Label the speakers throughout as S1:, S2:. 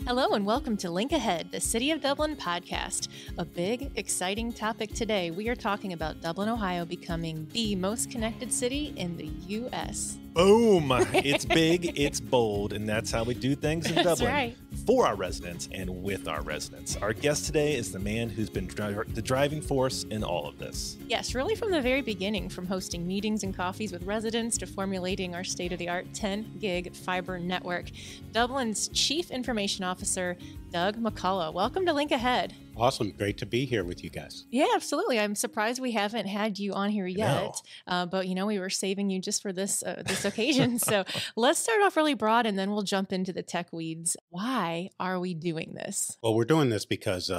S1: Hello and welcome to Link Ahead, the City of Dublin podcast. A big, exciting topic today. We are talking about Dublin, Ohio becoming the most connected city in the U.S.
S2: Boom! It's big, it's bold, and that's how we do things in
S1: That's
S2: Dublin.
S1: right.
S2: For our residents and with our residents. Our guest today is the man who's been the driving force in all of this.
S1: Yes, really from the very beginning, from hosting meetings and coffees with residents to formulating our state-of-the-art 10-gig fiber network. Dublin's Chief Information Officer, Doug McCollough. Welcome to Link Ahead.
S3: Awesome. Great to be here with you guys.
S1: Yeah, absolutely. I'm surprised we haven't had you on here yet, but we were saving you just for this occasion. So let's start off really broad and then we'll jump into the tech weeds. Why are we doing this?
S3: Well, we're doing this because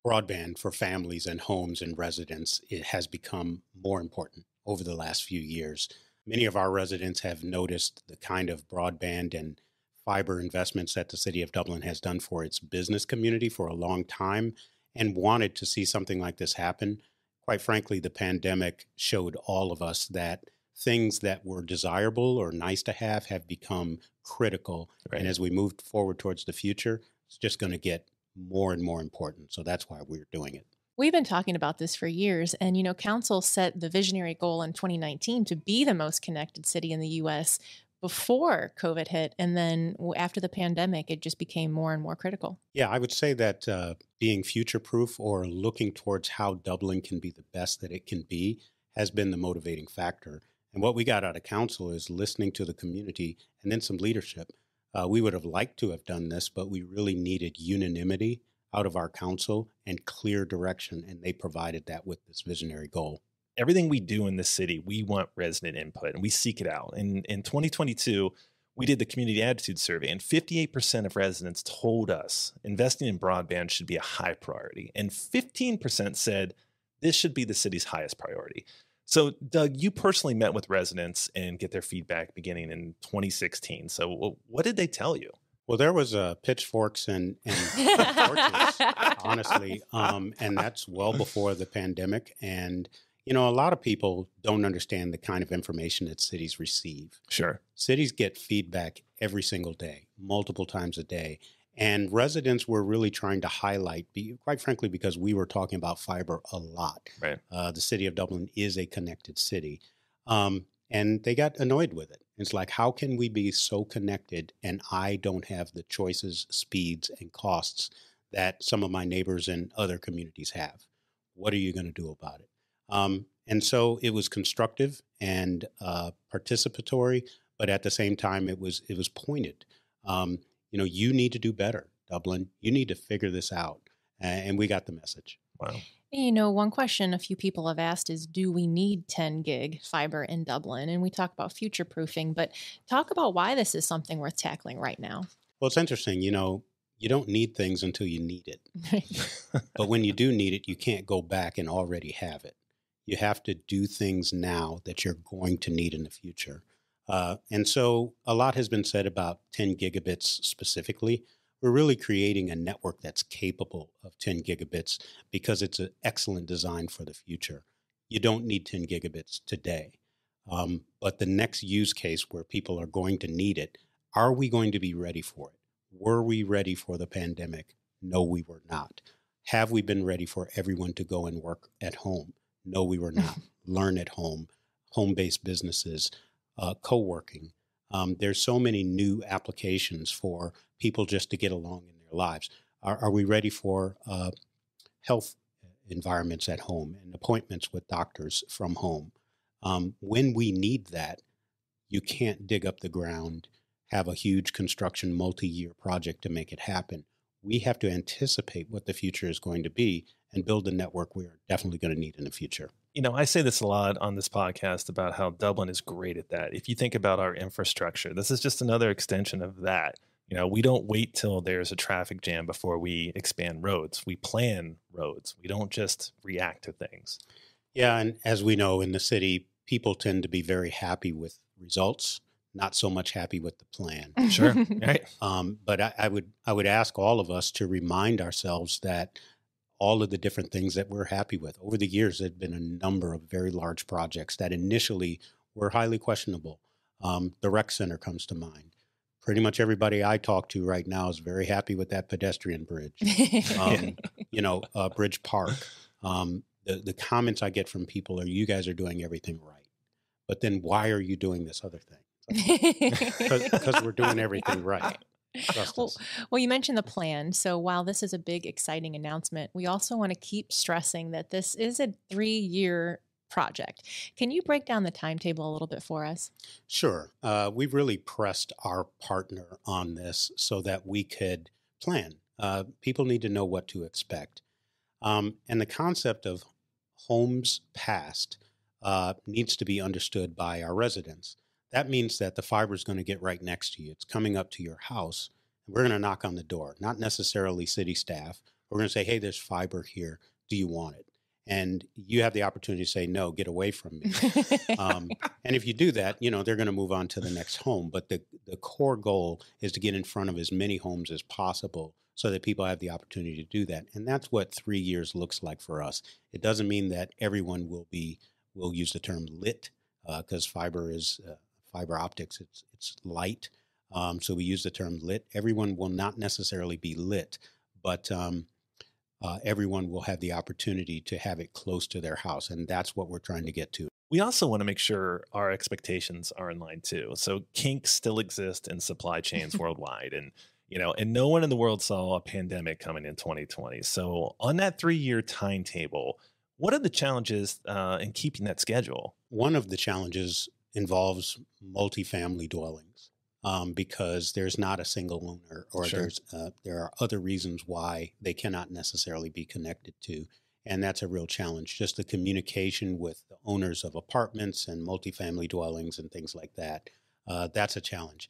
S3: broadband for families and homes and residents, it has become more important over the last few years. Many of our residents have noticed the kind of broadband and fiber investments that the city of Dublin has done for its business community for a long time and wanted to see something like this happen. Quite frankly, the pandemic showed all of us that things that were desirable or nice to have become critical. Right. And as we move forward towards the future, it's just going to get more and more important. So that's why we're doing it.
S1: We've been talking about this for years. And, council set the visionary goal in 2019 to be the most connected city in the U.S. before COVID hit. And then after the pandemic, it just became more and more critical.
S3: Yeah, I would say that being future-proof or looking towards how Dublin can be the best that it can be has been the motivating factor. And what we got out of council is listening to the community and then some leadership. We would have liked to have done this, but we really needed unanimity out of our council and clear direction. And they provided that with this visionary goal.
S2: Everything we do in this city, we want resident input and we seek it out. In 2022, we did the community attitude survey and 58% of residents told us investing in broadband should be a high priority. And 15% said this should be the city's highest priority. So, Doug, you personally met with residents and get their feedback beginning in 2016. So what did they tell you?
S3: Well, there was pitchforks and torches, honestly, and that's well before the pandemic. And a lot of people don't understand the kind of information that cities receive.
S2: Sure.
S3: Cities get feedback every single day, multiple times a day. And residents were really trying to highlight, quite frankly, because we were talking about fiber a lot.
S2: Right.
S3: The city of Dublin is a connected city. And they got annoyed with it. It's like, how can we be so connected and I don't have the choices, speeds, and costs that some of my neighbors and other communities have? What are you going to do about it? And so it was constructive and participatory, but at the same time, it was pointed. You need to do better, Dublin. You need to figure this out. And we got the message.
S2: Wow.
S1: One question a few people have asked is, do we need 10 gig fiber in Dublin? And we talk about future proofing, but talk about why this is something worth tackling right now.
S3: Well, it's interesting. You don't need things until you need it. But when you do need it, you can't go back and already have it. You have to do things now that you're going to need in the future. And so a lot has been said about 10 gigabits specifically. We're really creating a network that's capable of 10 gigabits because it's an excellent design for the future. You don't need 10 gigabits today. But the next use case where people are going to need it, are we going to be ready for it? Were we ready for the pandemic? No, we were not. Have we been ready for everyone to go and work at home? No, we were not. Learn at home, home-based businesses, co-working. There's so many new applications for people just to get along in their lives. Are we ready for health environments at home and appointments with doctors from home? When we need that, you can't dig up the ground, have a huge construction multi-year project to make it happen. We have to anticipate what the future is going to be and build a network we are definitely going to need in the future.
S2: I say this a lot on this podcast about how Dublin is great at that. If you think about our infrastructure, this is just another extension of that. We don't wait till there's a traffic jam before we expand roads. We plan roads. We don't just react to things.
S3: Yeah, and as we know in the city, people tend to be very happy with results, not so much happy with the plan.
S2: Sure, right.
S3: But I would ask all of us to remind ourselves that all of the different things that we're happy with. Over the years, there have been a number of very large projects that initially were highly questionable. The rec center comes to mind. pretty much everybody I talk to right now is very happy with that pedestrian bridge, Bridge Park. The comments I get from people are, you guys are doing everything right. But then why are you doing this other thing? Because we're doing everything right.
S1: Well, you mentioned the plan. So while this is a big, exciting announcement, we also want to keep stressing that this is a 3-year project. Can you break down the timetable a little bit for us?
S3: Sure. We've really pressed our partner on this so that we could plan. People need to know what to expect. And the concept of homes passed needs to be understood by our residents. That means that the fiber is going to get right next to you. It's coming up to your house. We're going to knock on the door, not necessarily city staff. We're going to say, hey, there's fiber here. Do you want it? And you have the opportunity to say, no, get away from me. And if you do that, they're going to move on to the next home. But the core goal is to get in front of as many homes as possible so that people have the opportunity to do that. And that's what 3 years looks like for us. It doesn't mean that everyone will use the term lit, because fiber optics, it's light. So we use the term lit. Everyone will not necessarily be lit, but everyone will have the opportunity to have it close to their house. And that's what we're trying to get to.
S2: We also want to make sure our expectations are in line too. So kinks still exist in supply chains worldwide. And no one in the world saw a pandemic coming in 2020. So on that 3-year timetable, what are the challenges in keeping that schedule?
S3: One of the challenges involves multifamily dwellings because there's not a single owner, or
S2: Sure.
S3: there are other reasons why they cannot necessarily be connected to. And that's a real challenge. Just the communication with the owners of apartments and multifamily dwellings and things like that. That's a challenge.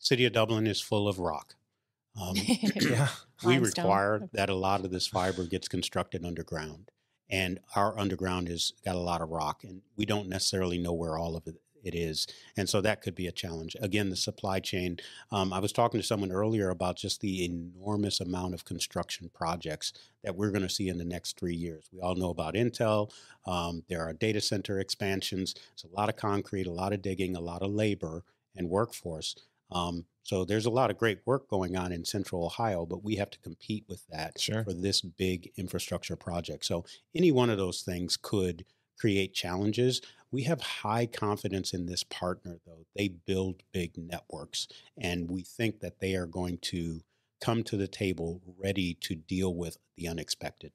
S3: City of Dublin is full of rock.
S2: Yeah.
S3: We require that a lot of this fiber gets constructed underground. And our underground has got a lot of rock, and we don't necessarily know where all of it is. And so that could be a challenge. Again, the supply chain. I was talking to someone earlier about just the enormous amount of construction projects that we're going to see in the next 3 years. We all know about Intel. There are data center expansions. It's a lot of concrete, a lot of digging, a lot of labor and workforce. So there's a lot of great work going on in Central Ohio, but we have to compete with that
S2: Sure.
S3: for this big infrastructure project. So any one of those things could create challenges. We have high confidence in this partner, though. They build big networks, and we think that they are going to come to the table ready to deal with the unexpected.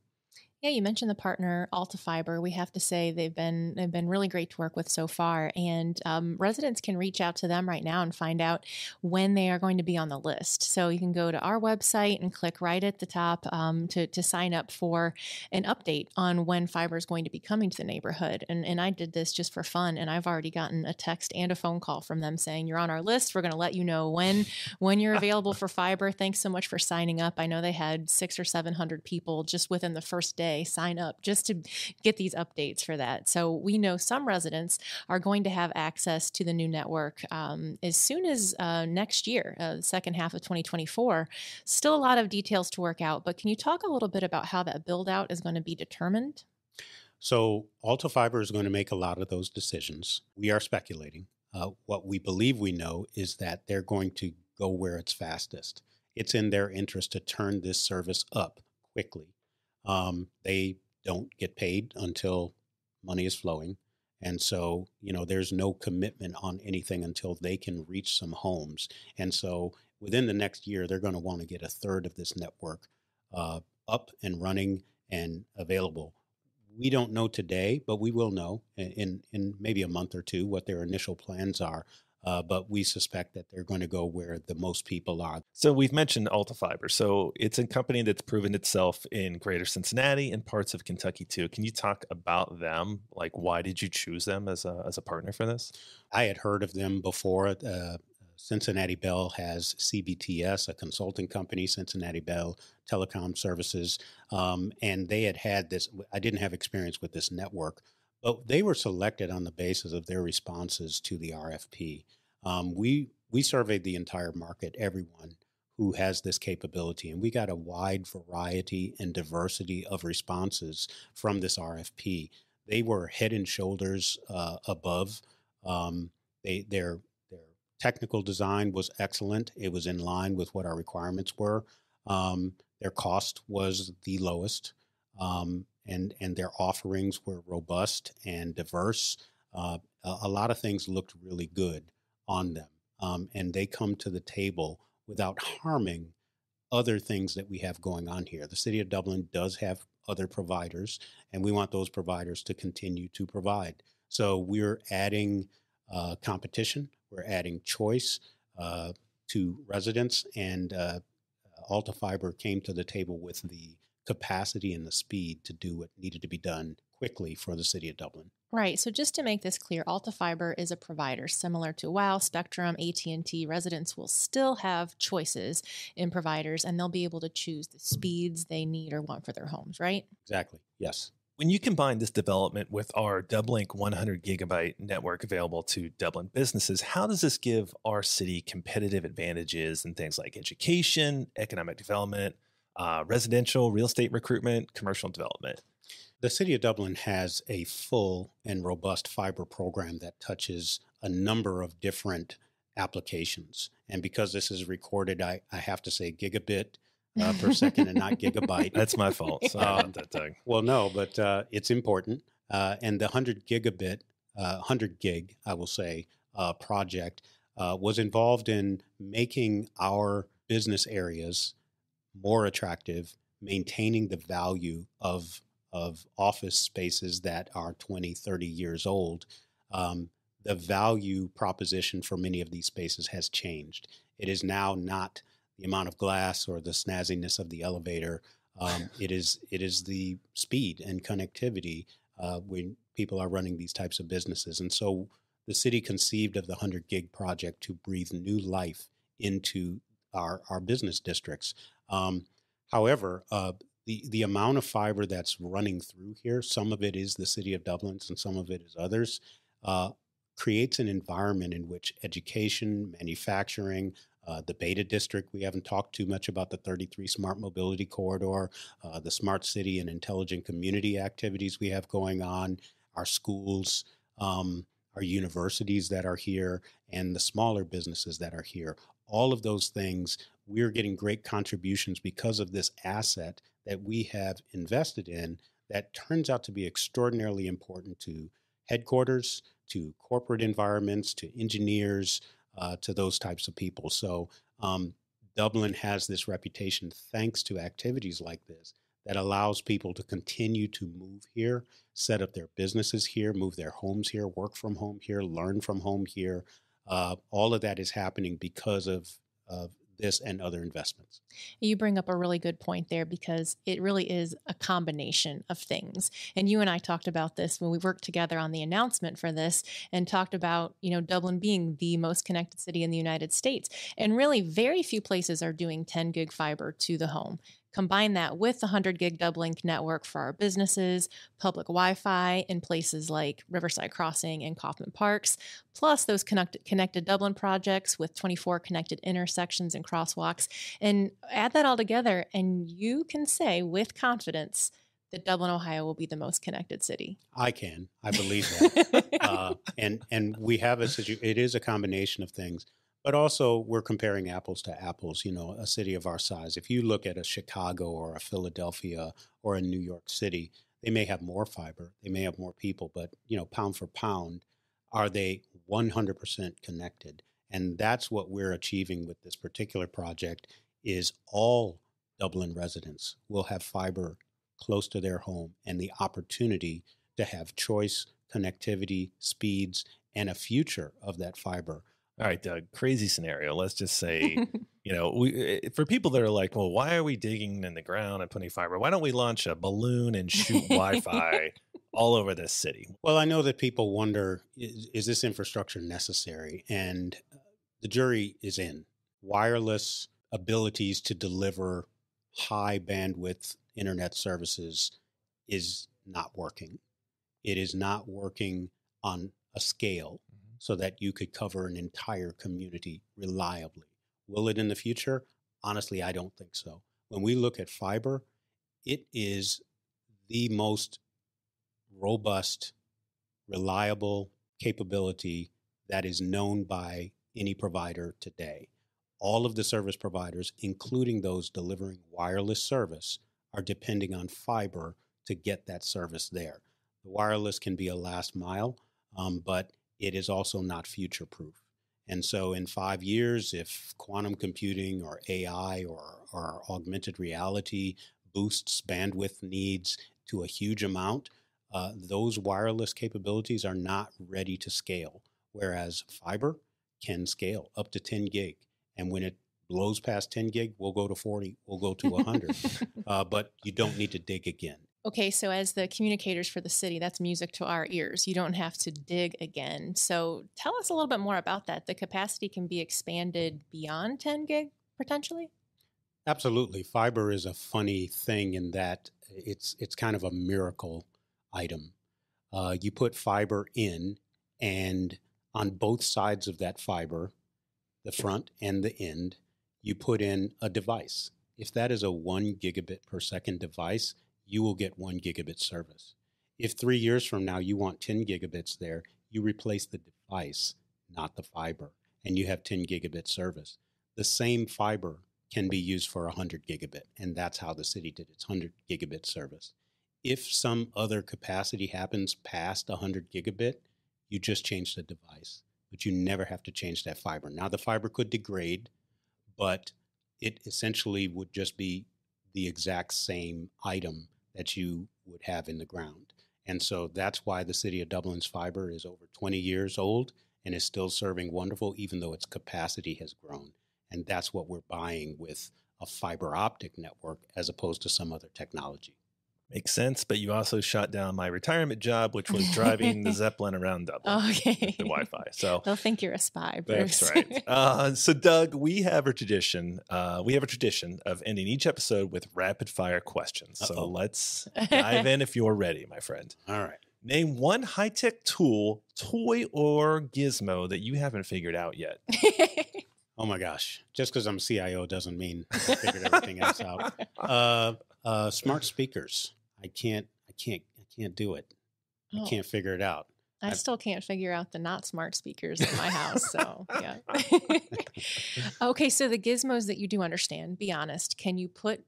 S1: Yeah, you mentioned the partner, Alta Fiber. We have to say they've been really great to work with so far, and residents can reach out to them right now and find out when they are going to be on the list. So you can go to our website and click right at the top to sign up for an update on when fiber is going to be coming to the neighborhood. And I did this just for fun, and I've already gotten a text and a phone call from them saying, you're on our list. We're going to let you know when you're available for fiber. Thanks so much for signing up. I know they had 600 or 700 people just within the first day sign up just to get these updates for that. So we know some residents are going to have access to the new network as soon as next year, the second half of 2024. Still a lot of details to work out, but can you talk a little bit about how that build out is going to be determined?
S3: So Alta Fiber is going to make a lot of those decisions. We are speculating. What we believe we know is that they're going to go where it's fastest. It's in their interest to turn this service up quickly. They don't get paid until money is flowing. And so, there's no commitment on anything until they can reach some homes. And so within the next year, they're going to want to get a third of this network up and running and available. We don't know today, but we will know in maybe a month or two what their initial plans are. But we suspect that they're going to go where the most people are.
S2: So we've mentioned Alta Fiber. So it's a company that's proven itself in greater Cincinnati and parts of Kentucky too. Can you talk about them? Like, why did you choose them as a partner for this?
S3: I had heard of them before. Cincinnati Bell has CBTS, a consulting company, Cincinnati Bell Telecom Services. And they had this. I didn't have experience with this network, but they were selected on the basis of their responses to the RFP. We surveyed the entire market, everyone who has this capability, and we got a wide variety and diversity of responses from this RFP. They were head and shoulders above. Their technical design was excellent. It was in line with what our requirements were. Their cost was the lowest, and their offerings were robust and diverse. A lot of things looked really good on them, and they come to the table without harming other things that we have going on here. The city of Dublin does have other providers, and we want those providers to continue to provide. So we're adding competition, we're adding choice to residents, and Alta Fiber came to the table with the capacity and the speed to do what needed to be done quickly for the city of Dublin.
S1: Right. So just to make this clear, Alta Fiber is a provider similar to WOW, Spectrum, AT&T. Residents will still have choices in providers, and they'll be able to choose the speeds they need or want for their homes, right?
S3: Exactly. Yes.
S2: When you combine this development with our Dublink 100 gigabyte network available to Dublin businesses, how does this give our city competitive advantages in things like education, economic development, residential, real estate recruitment, commercial development?
S3: The city of Dublin has a full and robust fiber program that touches a number of different applications. And because this is recorded, I have to say gigabit per second and not gigabyte.
S2: That's my fault. Sorry about that, Doug.
S3: Well, no, but it's important. And the 100 gig, I will say, project was involved in making our business areas more attractive, maintaining the value of office spaces that are 20, 30 years old. The value proposition for many of these spaces has changed. It is now not the amount of glass or the snazziness of the elevator. It is the speed and connectivity when people are running these types of businesses. And so the city conceived of the 100 gig project to breathe new life into our business districts. However, the amount of fiber that's running through here, some of it is the city of Dublin's and some of it is others, creates an environment in which education, manufacturing, the Beta District, we haven't talked too much about the 33 Smart Mobility Corridor, the Smart City and Intelligent Community activities we have going on, our schools, our universities that are here, and the smaller businesses that are here. All of those things, we're getting great contributions because of this asset that we have invested in that turns out to be extraordinarily important to headquarters, to corporate environments, to engineers, to those types of people. So Dublin has this reputation thanks to activities like this that allows people to continue to move here, set up their businesses here, move their homes here, work from home here, learn from home here. All of that is happening because of this and other investments.
S1: You bring up a really good point there because it really is a combination of things. And you and I talked about this when we worked together on the announcement for this and talked about, Dublin being the most connected city in the United States. And really very few places are doing 10 gig fiber to the home. Combine that with the 100 gig Dublink network for our businesses, public Wi-Fi in places like Riverside Crossing and Kaufman Parks, plus those connected Dublin projects with 24 connected intersections and crosswalks, and add that all together, and you can say with confidence that Dublin, Ohio will be the most connected city.
S3: I believe that. And we have it is a combination of things. But also, we're comparing apples to apples, a city of our size. If you look at a Chicago or a Philadelphia or a New York City, they may have more fiber, they may have more people, but, pound for pound, are they 100% connected? And that's what we're achieving with this particular project is all Dublin residents will have fiber close to their home and the opportunity to have choice, connectivity, speeds, and a future of that fiber.
S2: All right, Doug, crazy scenario. Let's just say, for people that are like, well, why are we digging in the ground and putting fiber? Why don't we launch a balloon and shoot Wi-Fi all over this city?
S3: Well, I know that people wonder, is this infrastructure necessary? And the jury is in. Wireless abilities to deliver high bandwidth internet services is not working. It is not working on a scale so that you could cover an entire community reliably. Will it in the future? Honestly, I don't think so. When we look at fiber, it is the most robust, reliable capability that is known by any provider today. All of the service providers, including those delivering wireless service, are depending on fiber to get that service there. The wireless can be a last mile, but it is also not future-proof. And so in 5 years, if quantum computing or AI or augmented reality boosts bandwidth needs to a huge amount, those wireless capabilities are not ready to scale, whereas fiber can scale up to 10 gig. And when it blows past 10 gig, we'll go to 40, we'll go to 100. But you don't need to dig again.
S1: Okay, so as the communicators for the city, that's music to our ears. You don't have to dig again. So tell us a little bit more about that. The capacity can be expanded beyond 10 gig, potentially?
S3: Absolutely. Fiber is a funny thing in that it's kind of a miracle item. You put fiber in, and on both sides of that fiber, the front and the end, you put in a device. If that is a 1 gigabit per second device, you will get 1 gigabit service. If 3 years from now you want 10 gigabits there, you replace the device, not the fiber, and you have 10 gigabit service. The same fiber can be used for 100 gigabit, and that's how the city did its 100 gigabit service. If some other capacity happens past 100 gigabit, you just change the device, but you never have to change that fiber. Now, the fiber could degrade, but it essentially would just be the exact same item that you would have in the ground. And so that's why the city of Dublin's fiber is over 20 years old and is still serving wonderful, even though its capacity has grown. And that's what we're buying with a fiber optic network as opposed to some other technology.
S2: Makes sense, but you also shot down my retirement job, which was driving the Zeppelin around Dublin with the Wi-Fi. So
S1: they'll think you're a spy, Bruce.
S2: That's right. So, Doug, we have a tradition. Of ending each episode with rapid fire questions. So let's dive in if you're ready, my friend.
S3: All right.
S2: Name one high-tech tool, toy, or gizmo that you haven't figured out yet.
S3: Oh my gosh! Just because I'm CIO doesn't mean I figured everything else out. Smart speakers. I can't do it. I can't figure it out.
S1: I still can't figure out the not smart speakers in my house. So yeah. Okay, so the gizmos that you do understand, be honest. Can you put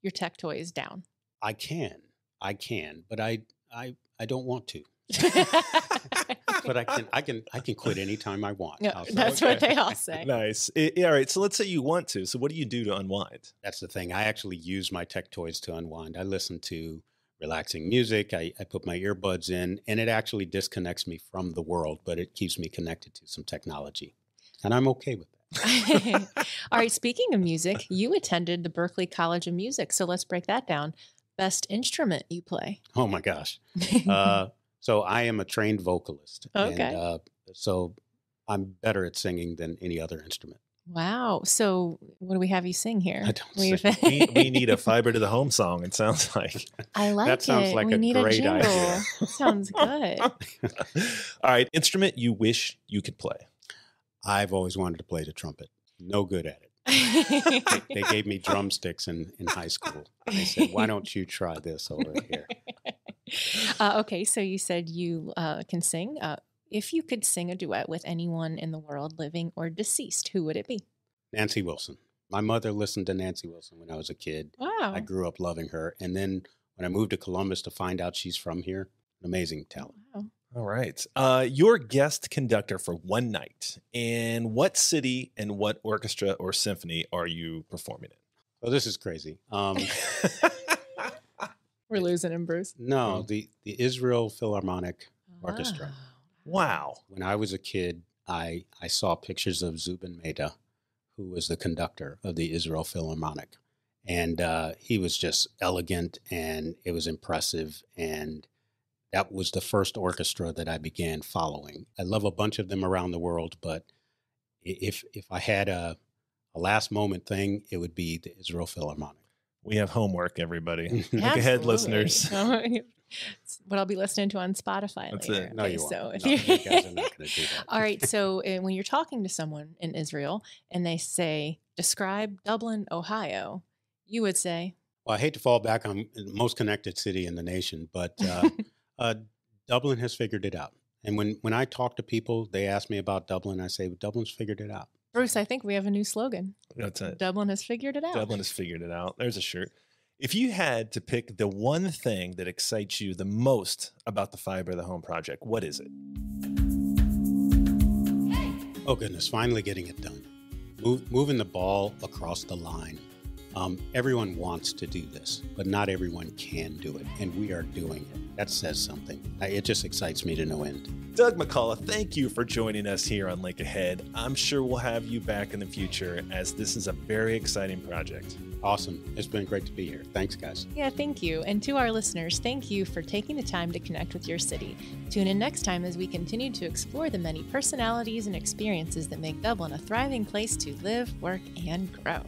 S1: your tech toys down?
S3: I can, but I don't want to. But I can quit anytime I want.
S1: No, that's what they all say.
S2: Nice. All right. So let's say you want to. So what do you do to unwind?
S3: That's the thing. I actually use my tech toys to unwind. I listen to relaxing music. I put my earbuds in, and it actually disconnects me from the world, but it keeps me connected to some technology. And I'm okay with that.
S1: All right. Speaking of music, you attended the Berklee College of Music. So let's break that down. Best instrument you play?
S3: Oh, my gosh. So I am a trained vocalist.
S1: Okay.
S3: And so I'm better at singing than any other instrument.
S1: Wow. So what do we have you sing here?
S3: I don't sing.
S2: We need a fiber to the home song, it sounds like.
S1: I like
S3: that sounds
S1: it.
S3: like
S1: we
S3: a
S1: need
S3: great
S1: a jingle.
S3: idea.
S1: Sounds good.
S2: All right. Instrument you wish you could play.
S3: I've always wanted to play the trumpet. No good at it. They gave me drumsticks in high school. They said, why don't you try this over here?
S1: Okay, so you said you can sing. If you could sing a duet with anyone in the world, living or deceased, who would it be?
S3: Nancy Wilson. My mother listened to Nancy Wilson when I was a kid.
S1: Wow.
S3: I grew up loving her. And then when I moved to Columbus to find out she's from here, an amazing talent.
S1: Wow.
S2: All right. Your guest conductor for one night. And what city and what orchestra or symphony are you performing in?
S3: Oh, this is crazy.
S1: We're losing him, Bruce.
S3: No, the Israel Philharmonic Orchestra.
S2: Wow.
S3: When I was a kid, I saw pictures of Zubin Mehta, who was the conductor of the Israel Philharmonic. And he was just elegant, and it was impressive. And that was the first orchestra that I began following. I love a bunch of them around the world, but if I had a last moment thing, it would be the Israel Philharmonic.
S2: We have homework, everybody. Look ahead, listeners.
S1: It's what I'll be listening to on Spotify
S2: That's
S1: later.
S2: it.
S3: No, you
S1: so
S3: won't. No, you guys are not going to do that.
S1: All right. So when you're talking to someone in Israel and they say, describe Dublin, Ohio, you would say?
S3: Well, I hate to fall back on the most connected city in the nation, but Dublin has figured it out. And when I talk to people, they ask me about Dublin. I say, Dublin's figured it out.
S1: Bruce, I think we have a new slogan.
S2: That's it.
S1: Dublin has figured it out.
S2: Dublin has figured it out. There's a shirt. If you had to pick the one thing that excites you the most about the Fiber of the Home project, what is it?
S3: Oh, goodness. Finally getting it done. Moving the ball across the line. Everyone wants to do this, but not everyone can do it. And we are doing it. That says something. It just excites me to no end.
S2: Doug McCollough, thank you for joining us here on Link Ahead. I'm sure we'll have you back in the future, as this is a very exciting project.
S3: Awesome. It's been great to be here. Thanks, guys.
S1: Yeah, thank you. And to our listeners, thank you for taking the time to connect with your city. Tune in next time as we continue to explore the many personalities and experiences that make Dublin a thriving place to live, work, and grow.